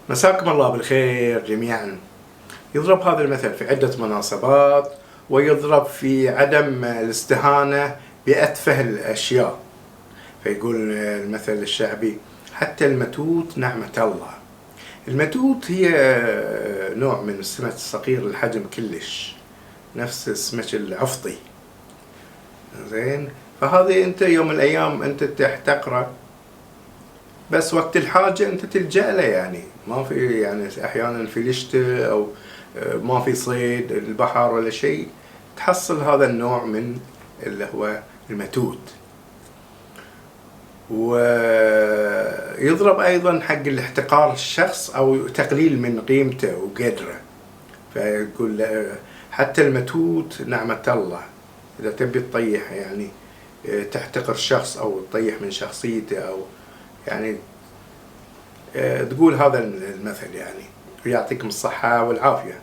مساكم الله بالخير جميعا. يضرب هذا المثل في عدة مناسبات، ويضرب في عدم الاستهانة بأتفه الأشياء. فيقول المثل الشعبي: حتى المتوت نعمة الله. المتوت هي نوع من السمك الصغير الحجم كلش، نفس السمك العفطي. زين، فهذه انت يوم من الايام انت تحتقره، بس وقت الحاجة انت تلجأ له. يعني ما في، يعني احيانا في الشتاء او ما في صيد البحر ولا شيء، تحصل هذا النوع من اللي هو المتوت. ويضرب ايضا حق الاحتقار الشخص او تقليل من قيمته وقدره. فيقول حتى المتوت نعمة الله. اذا تبي تطيح، يعني تحتقر شخص او تطيح من شخصيته، او يعني تقول هذا المثل يعني. ويعطيكم الصحة والعافية.